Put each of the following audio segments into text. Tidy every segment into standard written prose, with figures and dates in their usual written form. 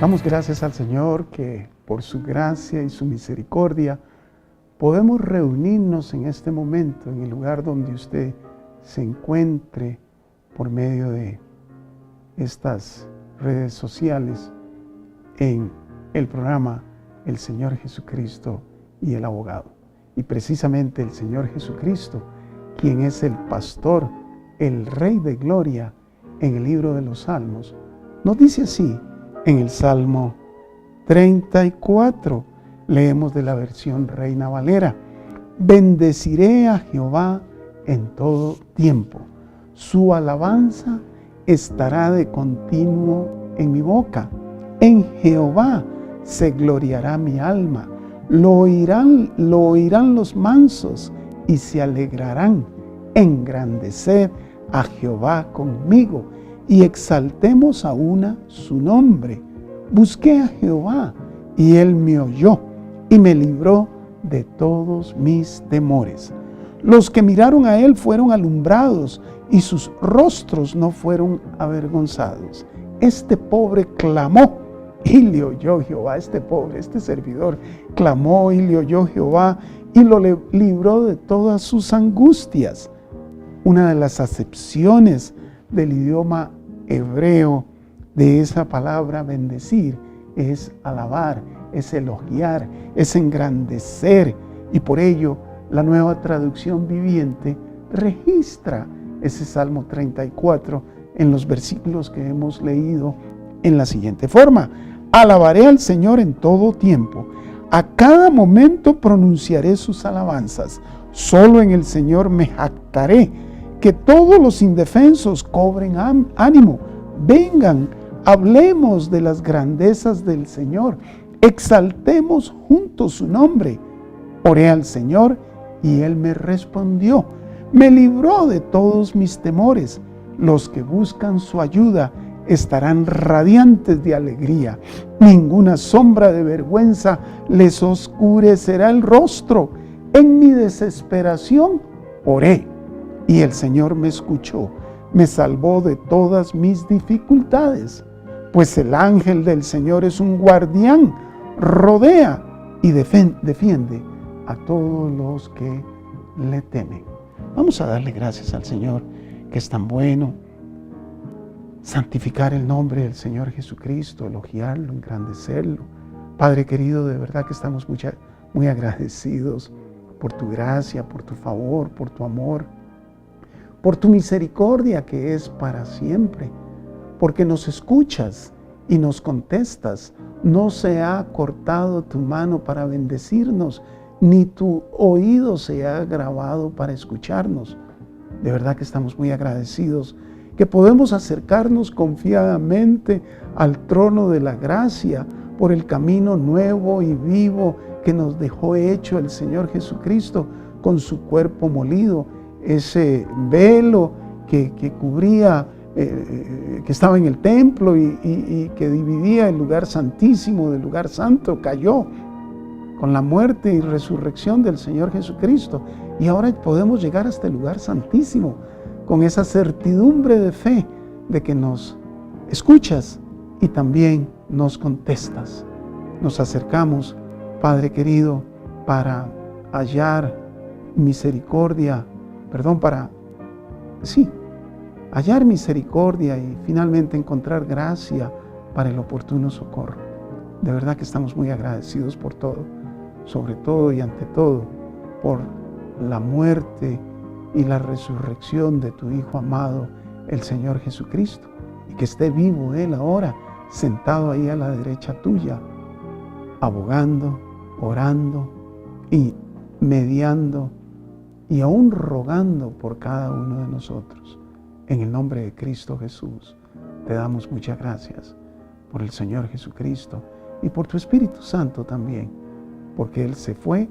Damos gracias al Señor que por su gracia y su misericordia podemos reunirnos en este momento, en el lugar donde usted se encuentre por medio de estas redes sociales, en el programa El Señor Jesucristo y el Abogado. Y precisamente el Señor Jesucristo, quien es el pastor, el Rey de Gloria, en el libro de los Salmos, nos dice así en el Salmo 34, leemos de la versión Reina Valera: bendeciré a Jehová en todo tiempo, su alabanza estará de continuo en mi boca. En Jehová se gloriará mi alma, lo oirán los mansos y se alegrarán. Engrandeced a Jehová conmigo y exaltemos a una su nombre. Busqué a Jehová y él me oyó y me libró de todos mis temores. Los que miraron a él fueron alumbrados y sus rostros no fueron avergonzados. Este pobre clamó y le oyó Jehová. Este servidor clamó y le oyó Jehová y lo libró de todas sus angustias. Una de las acepciones del idioma hebreo de esa palabra bendecir es alabar, es elogiar, es engrandecer, y por ello la Nueva Traducción Viviente registra ese Salmo 34 en los versículos que hemos leído en la siguiente forma: alabaré al Señor en todo tiempo, a cada momento pronunciaré sus alabanzas, solo en el Señor me jactaré. Que todos los indefensos cobren ánimo, vengan, hablemos de las grandezas del Señor, exaltemos juntos su nombre. Oré al Señor y Él me respondió, me libró de todos mis temores. Los que buscan su ayuda estarán radiantes de alegría. Ninguna sombra de vergüenza les oscurecerá el rostro. En mi desesperación oré y el Señor me escuchó, me salvó de todas mis dificultades. Pues el ángel del Señor es un guardián, rodea y defiende a todos los que le temen. Vamos a darle gracias al Señor, que es tan bueno. Santificar el nombre del Señor Jesucristo, elogiarlo, engrandecerlo. Padre querido, de verdad que estamos muy agradecidos por tu gracia, por tu favor, por tu amor, por tu misericordia que es para siempre, porque nos escuchas y nos contestas. No se ha cortado tu mano para bendecirnos, ni tu oído se ha agravado para escucharnos. De verdad que estamos muy agradecidos que podemos acercarnos confiadamente al trono de la gracia por el camino nuevo y vivo que nos dejó hecho el Señor Jesucristo con su cuerpo molido, ese velo que cubría, que estaba en el templo y que dividía el lugar santísimo del lugar santo, cayó con la muerte y resurrección del Señor Jesucristo. Y ahora podemos llegar hasta el lugar santísimo con esa certidumbre de fe de que nos escuchas y también nos contestas. Nos acercamos, Padre querido, para hallar misericordia, hallar misericordia y finalmente encontrar gracia para el oportuno socorro. De verdad que estamos muy agradecidos por todo, sobre todo y ante todo, por la muerte y la resurrección de tu Hijo amado, el Señor Jesucristo, y que esté vivo Él ahora, sentado ahí a la derecha tuya, abogando, orando y mediando y aún rogando por cada uno de nosotros. En el nombre de Cristo Jesús, te damos muchas gracias por el Señor Jesucristo y por tu Espíritu Santo también, porque Él se fue,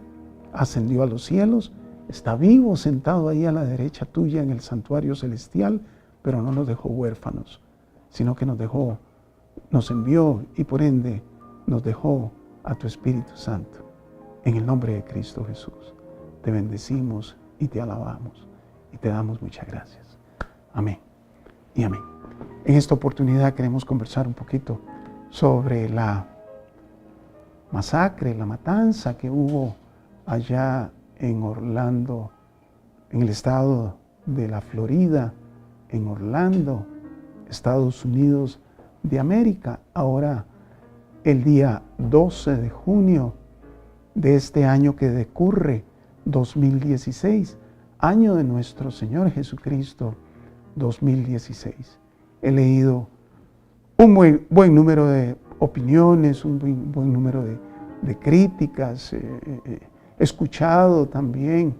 ascendió a los cielos, está vivo, sentado ahí a la derecha tuya en el santuario celestial, pero no nos dejó huérfanos, sino que nos envió y por ende nos dejó a tu Espíritu Santo. En el nombre de Cristo Jesús, te bendecimos y te alabamos y te damos muchas gracias. Amén y amén. En esta oportunidad queremos conversar un poquito sobre la masacre, la matanza que hubo allá en Orlando, en el estado de la Florida, en Orlando, Estados Unidos de América. Ahora, el día 12 de junio de este año que decurre, 2016, año de nuestro Señor Jesucristo, 2016. He leído un buen número de opiniones, un buen número de críticas, he escuchado también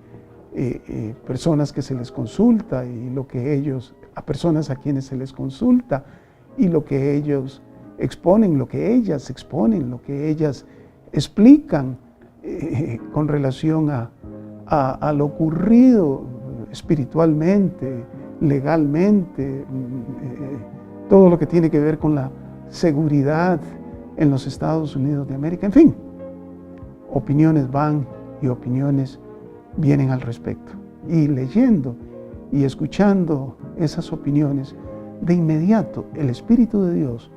personas que se les consulta y lo que ellos, a personas a quienes se les consulta y lo que ellos exponen, lo que ellas exponen, lo que ellas explican con relación a lo ocurrido espiritualmente, legalmente, todo lo que tiene que ver con la seguridad en los Estados Unidos de América. En fin, opiniones van y opiniones vienen al respecto. Y leyendo y escuchando esas opiniones, de inmediato el Espíritu de Dios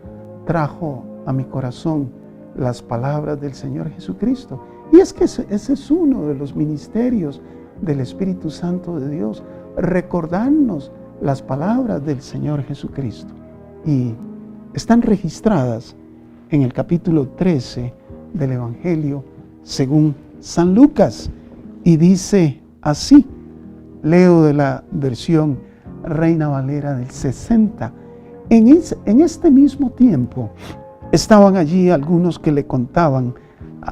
trajo a mi corazón las palabras del Señor Jesucristo. Y es que ese es uno de los ministerios del Espíritu Santo de Dios, recordarnos las palabras del Señor Jesucristo. Y están registradas en el capítulo 13 del Evangelio según San Lucas. Y dice así, leo de la versión Reina Valera del 60. En este mismo tiempo estaban allí algunos que le contaban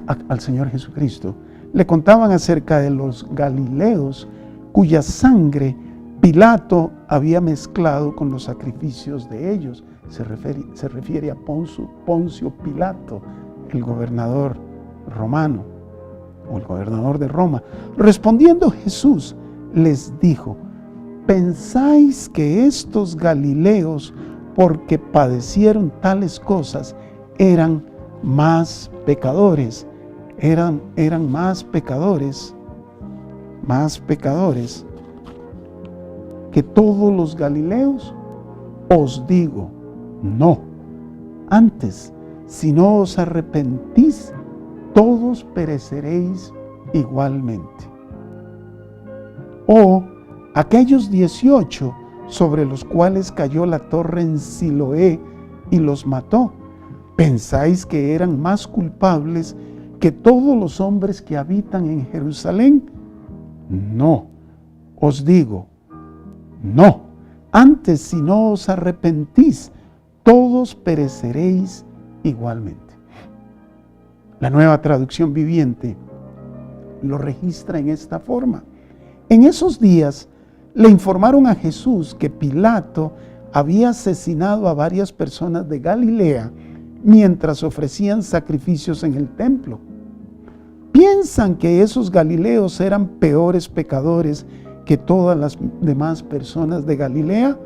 al Señor Jesucristo, le contaban acerca de los galileos cuya sangre Pilato había mezclado con los sacrificios de ellos. Se refiere a Poncio Pilato, el gobernador romano, o el gobernador de Roma. Respondiendo Jesús les dijo: ¿pensáis que estos galileos, porque padecieron tales cosas, eran más pecadores? Eran más pecadores que todos los galileos. Os digo, no. Antes, si no os arrepentís, todos pereceréis igualmente. O aquellos 18 sobre los cuales cayó la torre en Siloé y los mató, ¿pensáis que eran más culpables que todos los hombres que habitan en Jerusalén? No, os digo, no. Antes, si no os arrepentís, todos pereceréis igualmente. La Nueva Traducción Viviente lo registra en esta forma. En esos días le informaron a Jesús que Pilato había asesinado a varias personas de Galilea mientras ofrecían sacrificios en el templo. ¿Piensan que esos galileos eran peores pecadores que todas las demás personas de Galilea?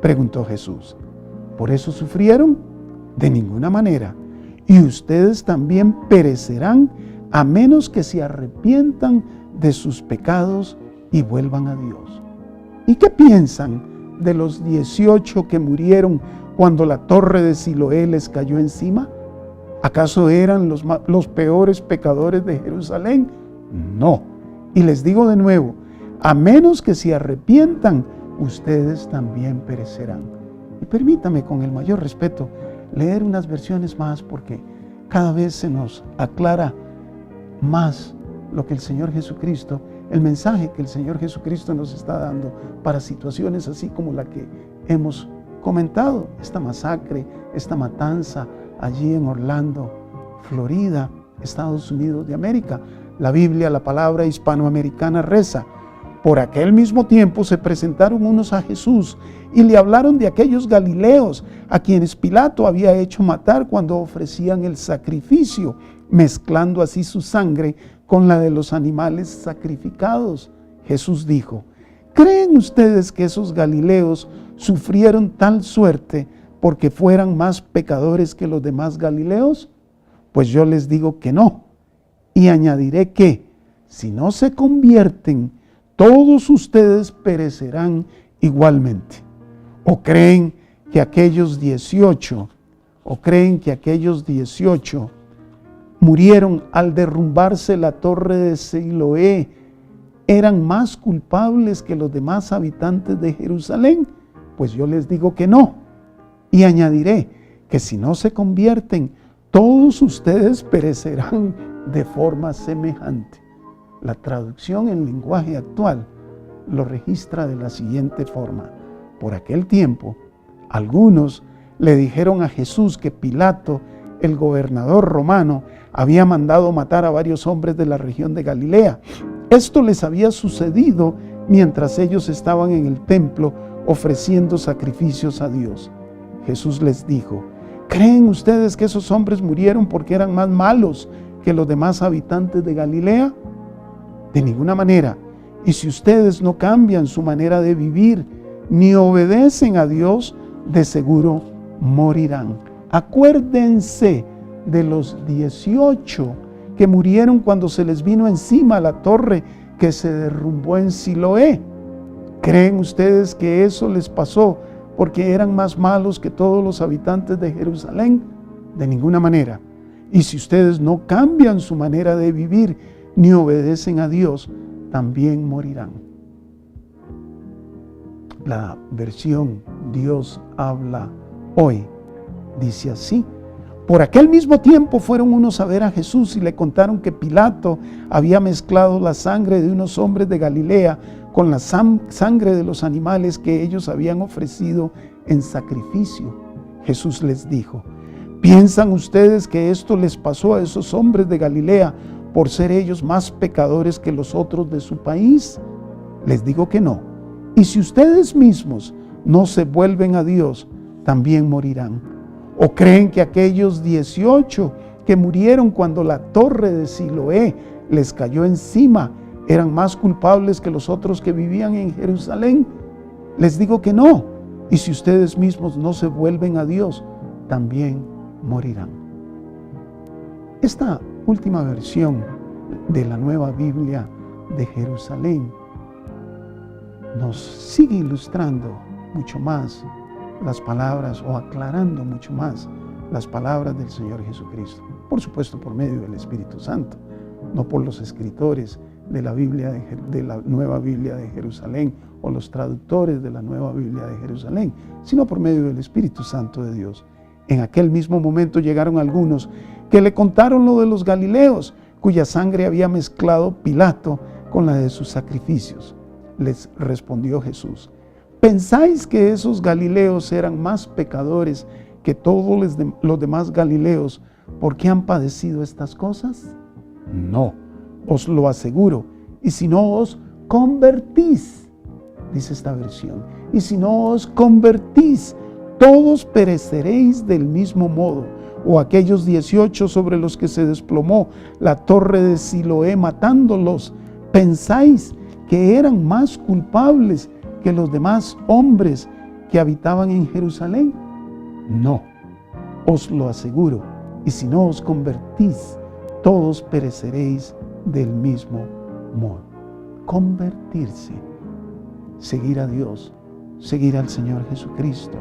Preguntó Jesús. ¿Por eso sufrieron? De ninguna manera. Y ustedes también perecerán a menos que se arrepientan de sus pecados y vuelvan a Dios. ¿Y qué piensan de los 18 que murieron cuando la torre de Siloé les cayó encima? ¿Acaso eran los peores pecadores de Jerusalén? No. Y les digo de nuevo, a menos que se arrepientan, ustedes también perecerán. Y permítame con el mayor respeto leer unas versiones más, porque cada vez se nos aclara más lo que el Señor Jesucristo, el mensaje que el Señor Jesucristo nos está dando para situaciones así como la que hemos comentado, esta masacre, esta matanza allí en Orlando, Florida, Estados Unidos de América. La Biblia, la palabra hispanoamericana reza: por aquel mismo tiempo se presentaron unos a Jesús y le hablaron de aquellos galileos a quienes Pilato había hecho matar cuando ofrecían el sacrificio, mezclando así su sangre con la de los animales sacrificados. Jesús dijo: ¿creen ustedes que esos galileos sufrieron tal suerte porque fueran más pecadores que los demás galileos? Pues yo les digo que no. Y añadiré que, si no se convierten, todos ustedes perecerán igualmente. ¿O creen que aquellos 18 ¿O creen que aquellos 18 murieron al derrumbarse la torre de Siloé eran más culpables que los demás habitantes de Jerusalén? Pues yo les digo que no. Y añadiré que si no se convierten, todos ustedes perecerán de forma semejante. La traducción en lenguaje actual lo registra de la siguiente forma: por aquel tiempo, algunos le dijeron a Jesús que Pilato, el gobernador romano, había mandado matar a varios hombres de la región de Galilea. Esto les había sucedido mientras ellos estaban en el templo ofreciendo sacrificios a Dios. Jesús les dijo: ¿creen ustedes que esos hombres murieron porque eran más malos que los demás habitantes de Galilea? De ninguna manera. Y si ustedes no cambian su manera de vivir ni obedecen a Dios, de seguro morirán. Acuérdense de los 18 que murieron cuando se les vino encima la torre que se derrumbó en Siloé. ¿Creen ustedes que eso les pasó porque eran más malos que todos los habitantes de Jerusalén? De ninguna manera. Y si ustedes no cambian su manera de vivir ni obedecen a Dios, también morirán. La versión Dios habla hoy dice así: por aquel mismo tiempo fueron unos a ver a Jesús y le contaron que Pilato había mezclado la sangre de unos hombres de Galilea con la sangre de los animales que ellos habían ofrecido en sacrificio. Jesús les dijo: ¿piensan ustedes que esto les pasó a esos hombres de Galilea por ser ellos más pecadores que los otros de su país? Les digo que no. Y si ustedes mismos no se vuelven a Dios, también morirán. ¿O creen que aquellos 18 que murieron cuando la torre de Siloé les cayó encima eran más culpables que los otros que vivían en Jerusalén? Les digo que no. Y si ustedes mismos no se vuelven a Dios, también morirán. Esta última versión de la Nueva Biblia de Jerusalén nos sigue ilustrando mucho más las palabras, o aclarando mucho más las palabras del Señor Jesucristo. Por supuesto, por medio del Espíritu Santo, no por los escritores de la Biblia de la Nueva Biblia de Jerusalén o los traductores de la Nueva Biblia de Jerusalén, sino por medio del Espíritu Santo de Dios. En aquel mismo momento llegaron algunos que le contaron lo de los galileos, cuya sangre había mezclado Pilato con la de sus sacrificios. Les respondió Jesús: ¿pensáis que esos galileos eran más pecadores que todos los demás galileos porque han padecido estas cosas? No, os lo aseguro. Y si no os convertís, dice esta versión, y si no os convertís, todos pereceréis del mismo modo. O aquellos 18 sobre los que se desplomó la torre de Siloé matándolos, ¿pensáis que eran más culpables que los demás hombres que habitaban en Jerusalén? No, os lo aseguro. Y si no os convertís, todos pereceréis del mismo modo. Convertirse, seguir a Dios, seguir al Señor Jesucristo,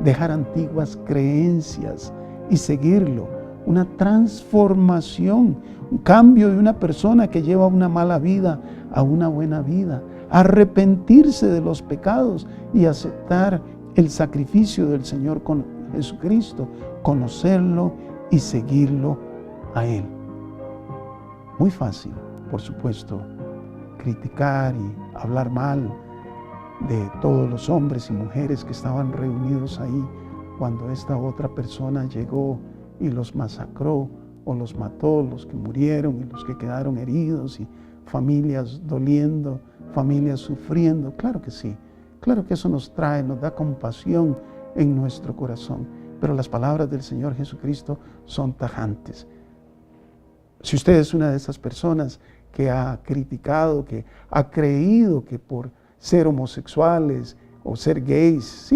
dejar antiguas creencias y seguirlo. Una transformación, un cambio de una persona que lleva una mala vida a una buena vida. Arrepentirse de los pecados y aceptar el sacrificio del Señor con Jesucristo, conocerlo y seguirlo a Él. Muy fácil, por supuesto, criticar y hablar mal de todos los hombres y mujeres que estaban reunidos ahí cuando esta otra persona llegó y los masacró o los mató, los que murieron y los que quedaron heridos, y familias doliendo, familias sufriendo. Claro que sí, claro que eso nos da compasión en nuestro corazón, pero las palabras del Señor Jesucristo son tajantes. Si usted es una de esas personas que ha criticado, que ha creído que por ser homosexuales o ser gays,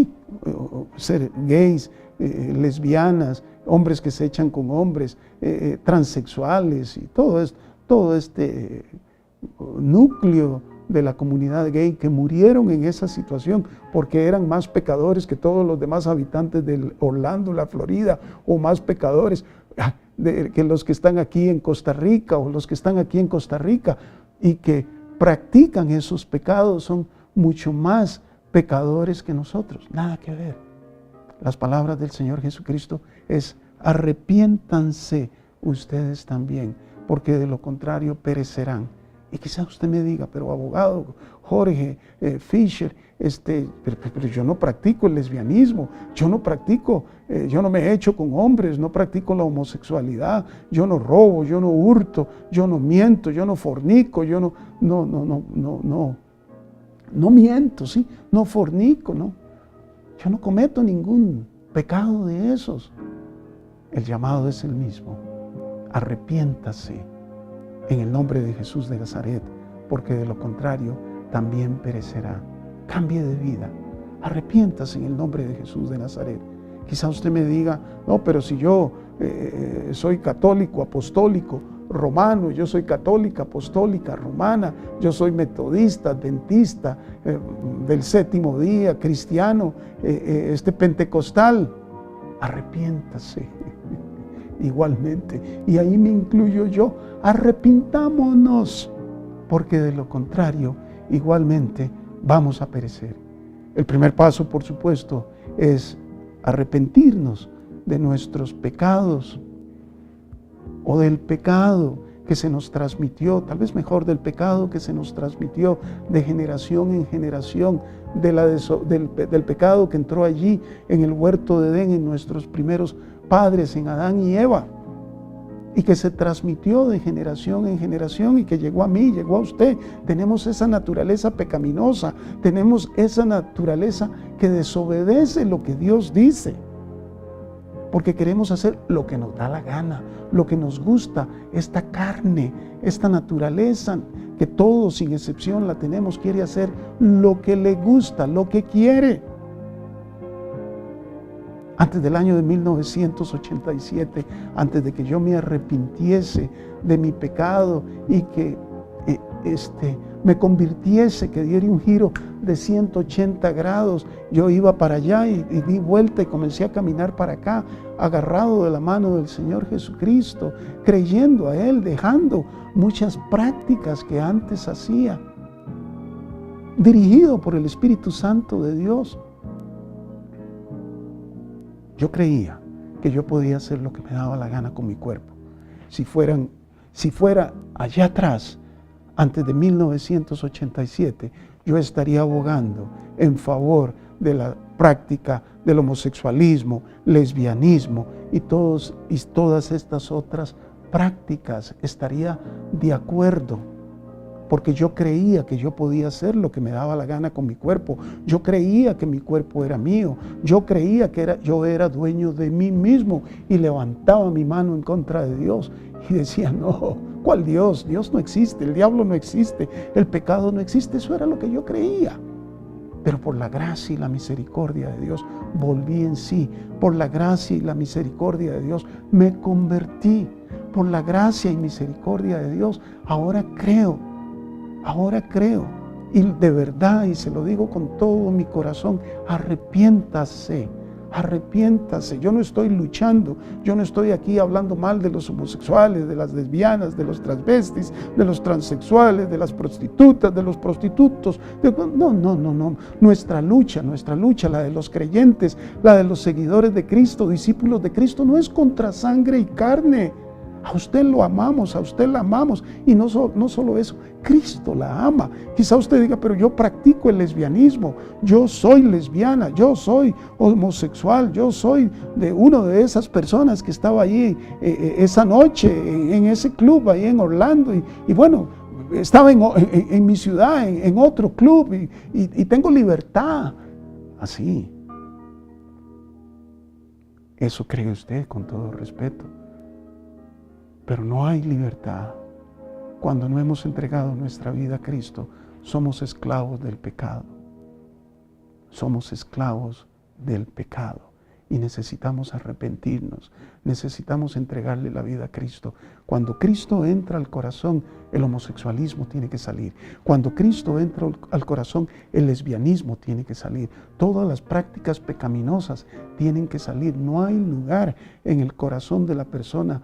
lesbianas, hombres que se echan con hombres, transexuales y todo este núcleo de la comunidad gay que murieron en esa situación porque eran más pecadores que todos los demás habitantes de Orlando, la Florida, o más pecadores que los que están aquí en Costa Rica o los que están aquí en Costa Rica y que practican esos pecados son mucho más pecadores que nosotros. Nada que ver. Las palabras del Señor Jesucristo es: arrepiéntanse ustedes también, porque de lo contrario perecerán. Y quizá usted me diga, pero abogado Jorge Fisher, pero yo no practico el lesbianismo, yo no me echo con hombres, no practico la homosexualidad, yo no robo, yo no hurto, yo no miento, yo no fornico, yo no miento, ¿sí? No fornico, no. Yo no cometo ningún pecado de esos. El llamado es el mismo. Arrepiéntase en el nombre de Jesús de Nazaret, porque de lo contrario también perecerá. Cambie de vida. Arrepiéntase en el nombre de Jesús de Nazaret. Quizá usted me diga, no, pero si yo soy católico, apostólico, romano, yo soy católica, apostólica, romana, yo soy metodista, adventista, del séptimo día, cristiano, pentecostal. Arrepiéntase igualmente, y ahí me incluyo yo. Arrepintámonos, porque de lo contrario igualmente vamos a perecer. El primer paso, por supuesto, es arrepentirnos de nuestros pecados o del pecado que se nos transmitió, tal vez mejor del pecado que se nos transmitió de generación en generación, del pecado que entró allí en el huerto de Edén en nuestros primeros padres, en Adán y Eva, y que se transmitió de generación en generación y que llegó a mí, llegó a usted. Tenemos esa naturaleza pecaminosa, tenemos esa naturaleza que desobedece lo que Dios dice, porque queremos hacer lo que nos da la gana, lo que nos gusta. Esta carne, esta naturaleza que todos sin excepción la tenemos, quiere hacer lo que le gusta, lo que quiere. Antes del año de 1987, antes de que yo me arrepintiese de mi pecado y que me convirtiese, que diera un giro de 180 grados, yo iba para allá y di vuelta y comencé a caminar para acá, agarrado de la mano del Señor Jesucristo, creyendo a Él, dejando muchas prácticas que antes hacía, dirigido por el Espíritu Santo de Dios. Yo creía que yo podía hacer lo que me daba la gana con mi cuerpo. Si fuera allá atrás, antes de 1987, yo estaría abogando en favor de la práctica del homosexualismo, lesbianismo y todas estas otras prácticas. Estaría de acuerdo, porque yo creía que yo podía hacer lo que me daba la gana con mi cuerpo. Yo creía que mi cuerpo era mío. Yo creía que yo era dueño de mí mismo y levantaba mi mano en contra de Dios y decía, no, ¿cuál Dios? Dios no existe, el diablo no existe, el pecado no existe. Eso era lo que yo creía. Pero por la gracia y la misericordia de Dios volví en sí. Por la gracia y la misericordia de Dios me convertí. Por la gracia y misericordia de Dios ahora creo. Y de verdad, y se lo digo con todo mi corazón, arrepiéntase. Yo no estoy luchando, yo no estoy aquí hablando mal de los homosexuales, de las lesbianas, de los transvestis, de los transexuales, de las prostitutas, de los prostitutos. No. Nuestra lucha, la de los creyentes, la de los seguidores de Cristo, discípulos de Cristo, no es contra sangre y carne. A usted lo amamos, a usted la amamos. Y no solo eso, Cristo la ama. Quizá usted diga, pero yo practico el lesbianismo, yo soy lesbiana, yo soy homosexual, yo soy de una de esas personas que estaba allí esa noche en ese club ahí en Orlando. Y bueno, estaba en mi ciudad, en otro club y tengo libertad. Así. Eso cree usted, con todo respeto. Pero no hay libertad. Cuando no hemos entregado nuestra vida a Cristo, somos esclavos del pecado. Somos esclavos del pecado. y necesitamos arrepentirnos, necesitamos entregarle la vida a Cristo. Cuando Cristo entra al corazón, el homosexualismo tiene que salir. Cuando Cristo entra al corazón, el lesbianismo tiene que salir. Todas las prácticas pecaminosas tienen que salir. No hay lugar en el corazón de la persona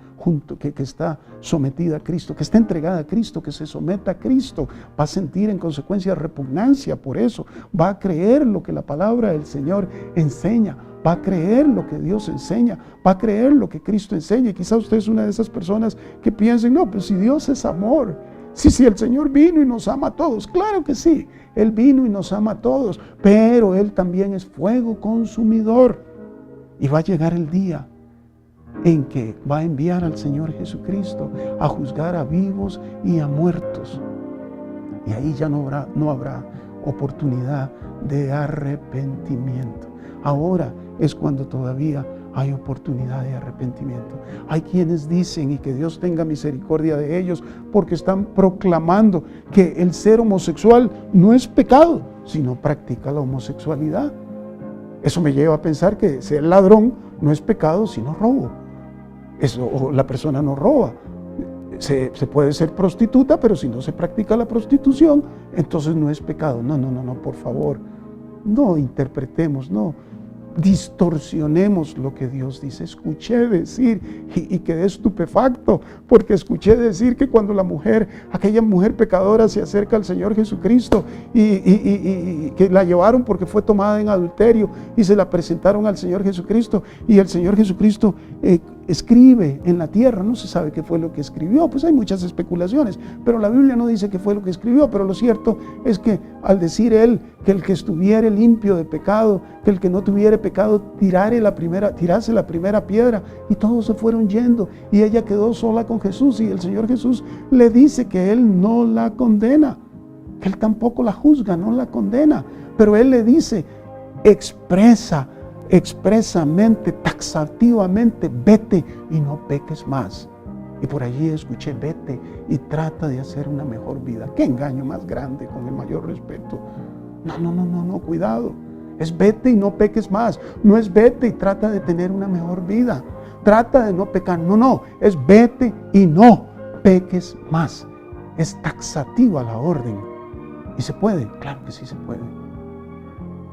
que está sometida a Cristo, que está entregada a Cristo, que se someta a Cristo. Va a sentir en consecuencia repugnancia por eso. Va a creer lo que la palabra del Señor enseña. Va a creer lo que Dios enseña, va a creer lo que Cristo enseña. Y quizá usted es una de esas personas que piensen, no, pues si Dios es amor, si el Señor vino y nos ama a todos, claro que sí, Él vino y nos ama a todos, pero Él también es fuego consumidor. Y va a llegar el día en que va a enviar al Señor Jesucristo a juzgar a vivos y a muertos. Y ahí ya no habrá oportunidad de arrepentimiento. Ahora es cuando todavía hay oportunidad de arrepentimiento. Hay quienes dicen, y que Dios tenga misericordia de ellos, porque están proclamando que el ser homosexual no es pecado, sino practica la homosexualidad. Eso me lleva a pensar que ser ladrón no es pecado, sino robo. O la persona no roba. Se puede ser prostituta, pero si no se practica la prostitución, entonces no es pecado. No, por favor. No interpretemos, no distorsionemos lo que Dios dice. Escuché decir y quedé estupefacto, porque escuché decir que cuando aquella mujer pecadora se acerca al Señor Jesucristo y que la llevaron porque fue tomada en adulterio y se la presentaron al Señor Jesucristo, y el Señor Jesucristo escribe en la tierra, no se sabe qué fue lo que escribió, pues hay muchas especulaciones, pero la Biblia no dice qué fue lo que escribió. Pero lo cierto es que al decir él que el que estuviere limpio de pecado, que el que no tuviere pecado tirase la primera piedra, y todos se fueron yendo y ella quedó sola con Jesús, y el Señor Jesús le dice que Él no la condena, que Él tampoco la juzga, no la condena, pero Él le dice expresamente, taxativamente, vete y no peques más. Y por allí escuché, vete y trata de hacer una mejor vida. Qué engaño más grande, con el mayor respeto. No, cuidado. Es vete y no peques más. No es vete y trata de tener una mejor vida. Trata de no pecar. No, es vete y no peques más. Es taxativa la orden. ¿Y se puede? Claro que sí se puede.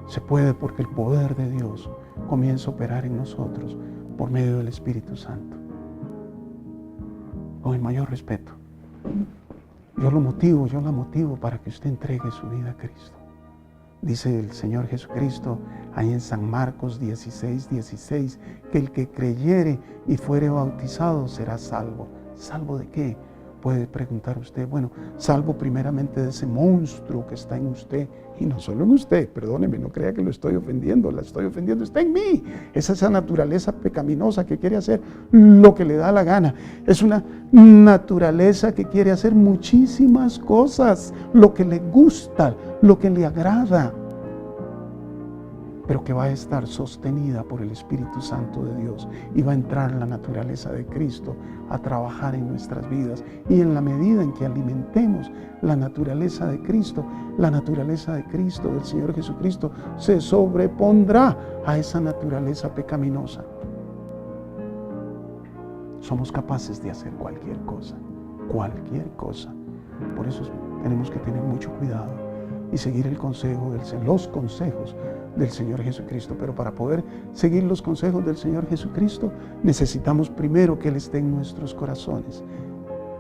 Se puede, porque el poder de Dios comienza a operar en nosotros por medio del Espíritu Santo. Con el mayor respeto, yo la motivo para que usted entregue su vida a Cristo. Dice el Señor Jesucristo ahí en San Marcos 16:16, que el que creyere y fuere bautizado será salvo. ¿Salvo de qué? Puede preguntar usted. Bueno, salvo primeramente de ese monstruo que está en usted, y no solo en usted, perdóneme, no crea que lo estoy ofendiendo, la estoy ofendiendo, está en mí. Es esa naturaleza pecaminosa que quiere hacer lo que le da la gana. Es una naturaleza que quiere hacer muchísimas cosas, lo que le gusta, lo que le agrada, pero que va a estar sostenida por el Espíritu Santo de Dios, y va a entrar la naturaleza de Cristo a trabajar en nuestras vidas. Y en la medida en que alimentemos la naturaleza de Cristo del Señor Jesucristo se sobrepondrá a esa naturaleza pecaminosa. Somos capaces de hacer cualquier cosa. Por eso tenemos que tener mucho cuidado y seguir los consejos del Señor Jesucristo. Pero para poder seguir los consejos del Señor Jesucristo, necesitamos primero que Él esté en nuestros corazones,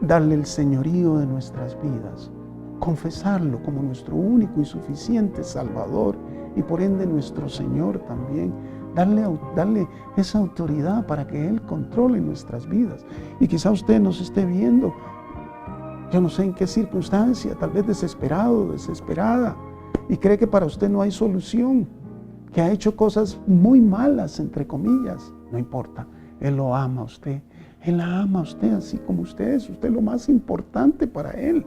darle el señorío de nuestras vidas, confesarlo como nuestro único y suficiente Salvador, y por ende nuestro Señor también. Darle esa autoridad para que Él controle nuestras vidas. Y quizá usted nos esté viendo, yo no sé en qué circunstancia, tal vez desesperado, desesperada, y cree que para usted no hay solución, que ha hecho cosas muy malas, entre comillas. No importa, Él lo ama a usted. Él la ama a usted así como usted es lo más importante para Él.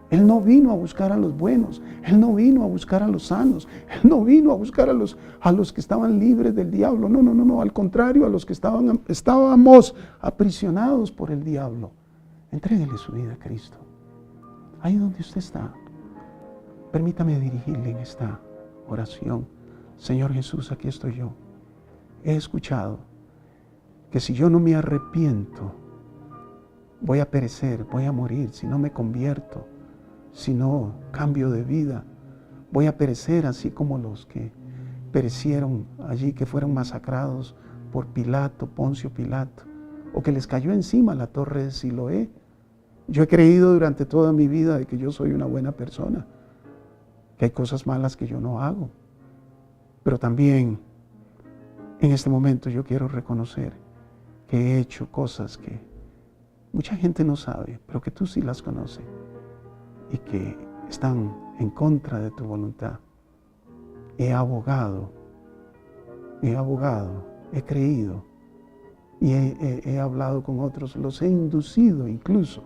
Él no vino a buscar a los buenos, Él no vino a buscar a los sanos, Él no vino a buscar a los que estaban libres del diablo. No, al contrario, a los que estábamos aprisionados por el diablo. Entréguele su vida a Cristo. Ahí donde usted está, permítame dirigirle en esta oración. Señor Jesús, aquí estoy yo. he escuchado que si yo no me arrepiento, voy a perecer, voy a morir, si no me convierto, si no cambio de vida, voy a perecer así como los que perecieron allí, que fueron masacrados por Pilato, Poncio Pilato, o que les cayó encima la torre de Siloé. Yo he creído durante toda mi vida de que yo soy una buena persona, que hay cosas malas que yo no hago, pero también en este momento yo quiero reconocer que he hecho cosas que mucha gente no sabe, pero que tú sí las conoces y que están en contra de tu voluntad. He abogado, he creído y he hablado con otros, los he inducido incluso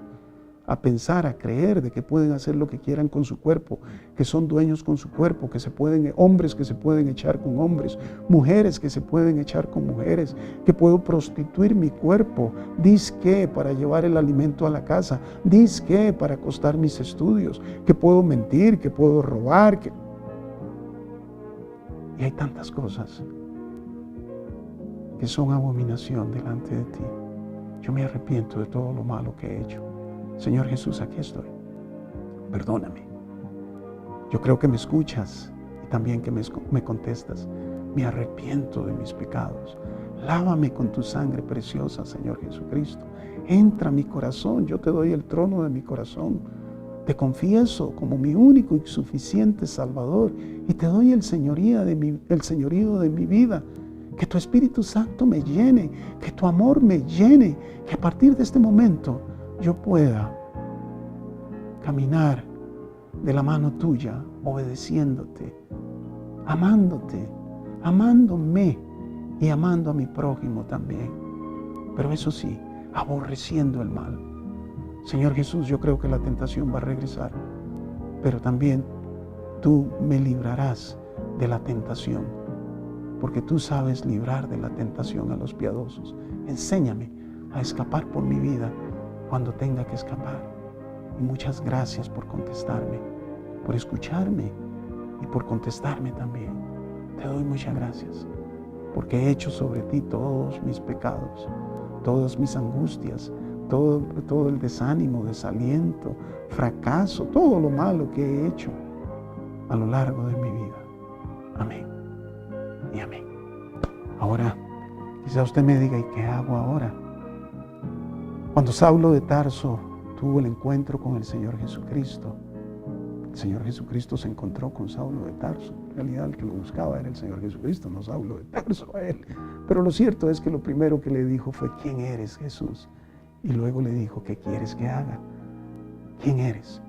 a pensar, a creer de que pueden hacer lo que quieran con su cuerpo, que son dueños con su cuerpo, que se pueden, hombres que se pueden echar con hombres, mujeres que se pueden echar con mujeres, que puedo prostituir mi cuerpo, dizque para llevar el alimento a la casa, dizque para costar mis estudios, que puedo mentir, que puedo robar, y hay tantas cosas que son abominación delante de ti. Yo me arrepiento de todo lo malo que he hecho. Señor Jesús, aquí estoy. Perdóname. Yo creo que me escuchas y también que me contestas. Me arrepiento de mis pecados. Lávame con tu sangre preciosa, Señor Jesucristo. Entra a mi corazón. Yo te doy el trono de mi corazón. Te confieso como mi único y suficiente Salvador y te doy el señorío de mi vida. Que tu Espíritu Santo me llene, que tu amor me llene, que a partir de este momento yo pueda caminar de la mano tuya, obedeciéndote, amándote, amándome y amando a mi prójimo también. Pero eso sí, aborreciendo el mal. Señor Jesús, yo creo que la tentación va a regresar, pero también tú me librarás de la tentación, porque tú sabes librar de la tentación a los piadosos. Enséñame a escapar por mi vida cuando tenga que escapar. Y muchas gracias por contestarme, por escucharme y por contestarme también. Te doy muchas gracias, porque he hecho sobre ti todos mis pecados, todas mis angustias, todo el desánimo, desaliento, fracaso, todo lo malo que he hecho a lo largo de mi vida. Amén y amén. Ahora, quizá usted me diga, ¿y qué hago ahora? Cuando Saulo de Tarso tuvo el encuentro con el Señor Jesucristo, el Señor Jesucristo se encontró con Saulo de Tarso. En realidad el que lo buscaba era el Señor Jesucristo, no Saulo de Tarso a él. Pero lo cierto es que lo primero que le dijo fue, ¿quién eres, Jesús? Y luego le dijo, ¿qué quieres que haga? ¿Quién eres?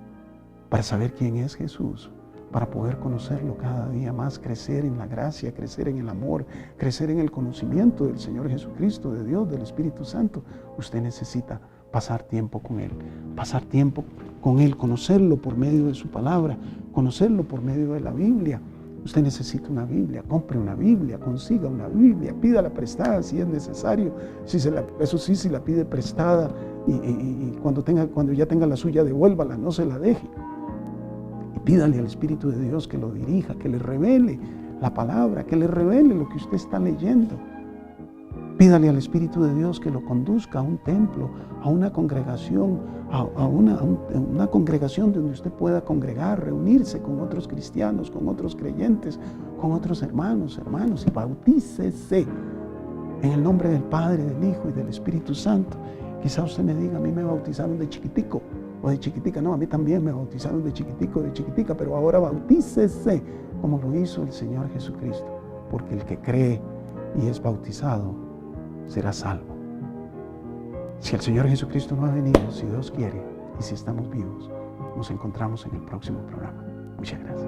Para saber quién es Jesús, para poder conocerlo cada día más, crecer en la gracia, crecer en el amor, crecer en el conocimiento del Señor Jesucristo, de Dios, del Espíritu Santo, usted necesita pasar tiempo con Él, conocerlo por medio de su palabra, conocerlo por medio de la Biblia. Usted necesita una Biblia, compre una Biblia, consiga una Biblia, pídala prestada si es necesario. Eso sí, si la pide prestada y cuando ya tenga la suya, devuélvala, no se la deje. Y pídale al Espíritu de Dios que lo dirija, que le revele la palabra, que le revele lo que usted está leyendo. Pídale al Espíritu de Dios que lo conduzca a un templo, a una congregación, a una congregación donde usted pueda congregar, reunirse con otros cristianos, con otros creyentes, con otros hermanos, y bautícese en el nombre del Padre, del Hijo y del Espíritu Santo. Quizá usted me diga, a mí me bautizaron de chiquitico o de chiquitica. No, a mí también me bautizaron de chiquitico o de chiquitica, pero ahora bautícese como lo hizo el Señor Jesucristo, porque el que cree y es bautizado será salvo. Si el Señor Jesucristo no ha venido, si Dios quiere y si estamos vivos, nos encontramos en el próximo programa. Muchas gracias.